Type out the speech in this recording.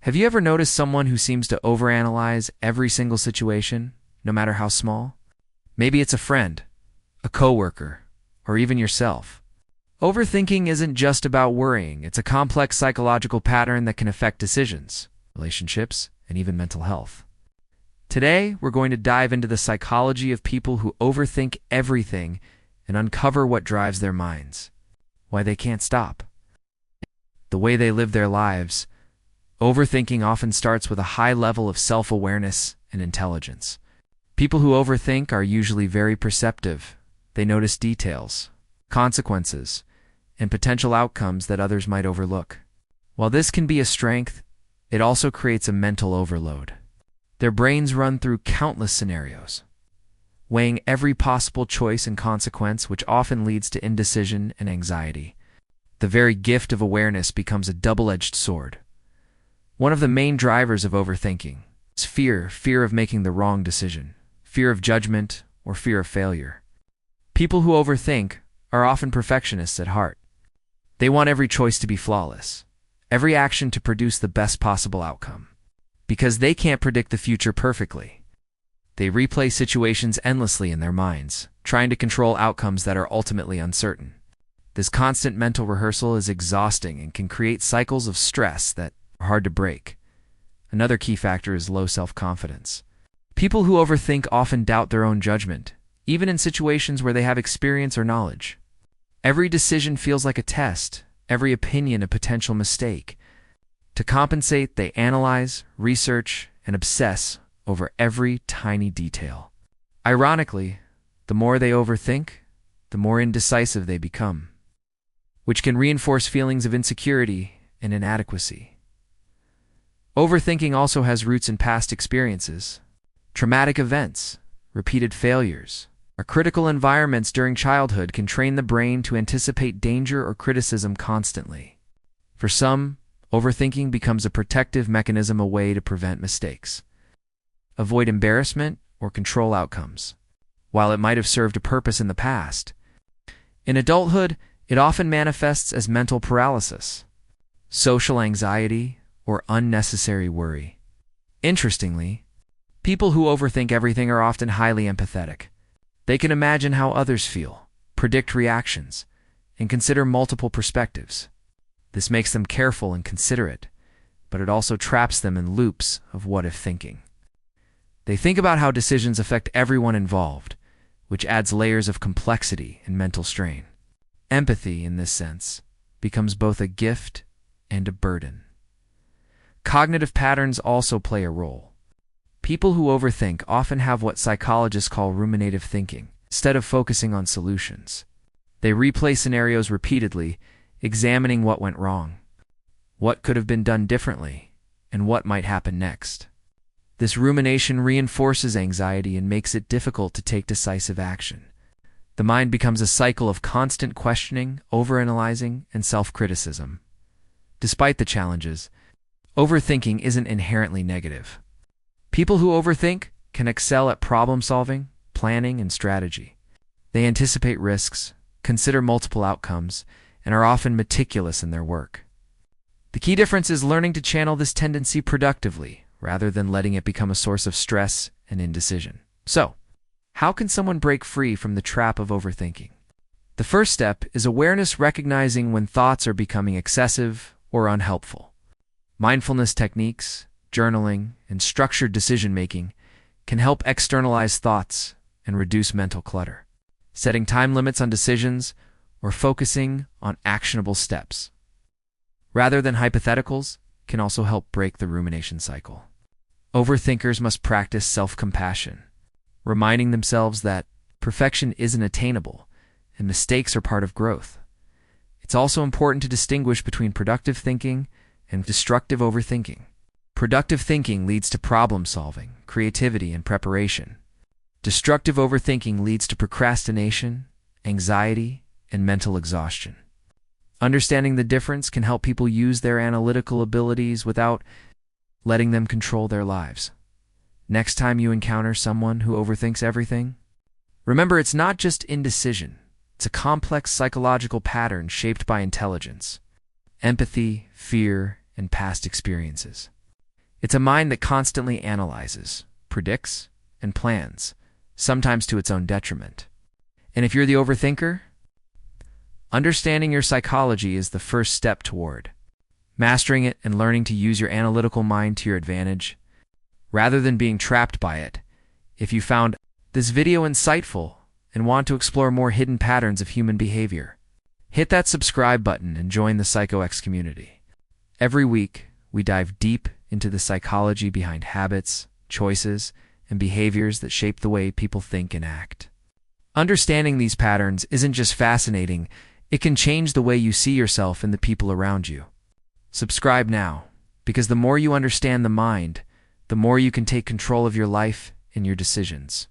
Have you ever noticed someone who seems to overanalyze every single situation, no matter how small? Maybe it's a friend, a coworker, or even yourself. Overthinking isn't just about worrying. It's a complex psychological pattern that can affect decisions, relationships, and even mental health. Today, we're going to dive into the psychology of people who overthink everything and uncover what drives their minds, why they can't stop, the way they live their lives. Overthinking often starts with a high level of self-awareness and intelligence. People who overthink are usually very perceptive. They notice details, consequences, and potential outcomes that others might overlook. While this can be a strength, it also creates a mental overload. Their brains run through countless scenarios, weighing every possible choice and consequence, which often leads to indecision and anxiety. The very gift of awareness becomes a double-edged sword. One of the main drivers of overthinking is fear of making the wrong decision, fear of judgment, or fear of failure. People who overthink are often perfectionists at heart. They want every choice to be flawless, every action to produce the best possible outcome. Because they can't predict the future perfectly, they replay situations endlessly in their minds, trying to control outcomes that are ultimately uncertain. This constant mental rehearsal is exhausting and can create cycles of stress that are hard to break. Another key factor is low self-confidence. People who overthink often doubt their own judgment, even in situations where they have experience or knowledge. Every decision feels like a test, every opinion a potential mistake. To compensate, they analyze, research, and obsess over every tiny detail. Ironically, the more they overthink, the more indecisive they become, which can reinforce feelings of insecurity and inadequacy. Overthinking also has roots in past experiences. Traumatic events, repeated failures, or critical environments during childhood can train the brain to anticipate danger or criticism constantly. For some, overthinking becomes a protective mechanism, a way to prevent mistakes, avoid embarrassment, or control outcomes. While it might have served a purpose in the past, in adulthood, it often manifests as mental paralysis, social anxiety, or unnecessary worry. Interestingly, people who overthink everything are often highly empathetic. They can imagine how others feel, predict reactions, and consider multiple perspectives. This makes them careful and considerate, but it also traps them in loops of what-if thinking. They think about how decisions affect everyone involved, which adds layers of complexity and mental strain. Empathy, in this sense, becomes both a gift and a burden. Cognitive patterns also play a role. People who overthink often have what psychologists call ruminative thinking. Instead of focusing on solutions, they replay scenarios repeatedly, examining what went wrong, what could have been done differently, and what might happen next. This rumination reinforces anxiety and makes it difficult to take decisive action. The mind becomes a cycle of constant questioning, overanalyzing, and self-criticism. Despite the challenges, overthinking isn't inherently negative. People who overthink can excel at problem-solving, planning, and strategy. They anticipate risks, consider multiple outcomes, and are often meticulous in their work. The key difference is learning to channel this tendency productively, rather than letting it become a source of stress and indecision. So, how can someone break free from the trap of overthinking? The first step is awareness, recognizing when thoughts are becoming excessive or unhelpful. Mindfulness techniques, journaling, and structured decision-making can help externalize thoughts and reduce mental clutter. Setting time limits on decisions or focusing on actionable steps, rather than hypotheticals, can also help break the rumination cycle. Overthinkers must practice self-compassion, reminding themselves that perfection isn't attainable and mistakes are part of growth. It's also important to distinguish between productive thinking and destructive overthinking. Productive thinking leads to problem-solving, creativity, and preparation. Destructive overthinking leads to procrastination, anxiety, and mental exhaustion. Understanding the difference can help people use their analytical abilities without letting them control their lives. Next time you encounter someone who overthinks everything, remember it's not just indecision. It's a complex psychological pattern shaped by intelligence, empathy, fear, and past experiences. It's a mind that constantly analyzes, predicts, and plans, sometimes to its own detriment. And if you're the overthinker, understanding your psychology is the first step toward mastering it and learning to use your analytical mind to your advantage, rather than being trapped by it. If you found this video insightful and want to explore more hidden patterns of human behavior, hit that subscribe button and join the PsychoX community. Every week, we dive deep into the psychology behind habits, choices, and behaviors that shape the way people think and act. Understanding these patterns isn't just fascinating, it can change the way you see yourself and the people around you. Subscribe now, because the more you understand the mind, the more you can take control of your life and your decisions.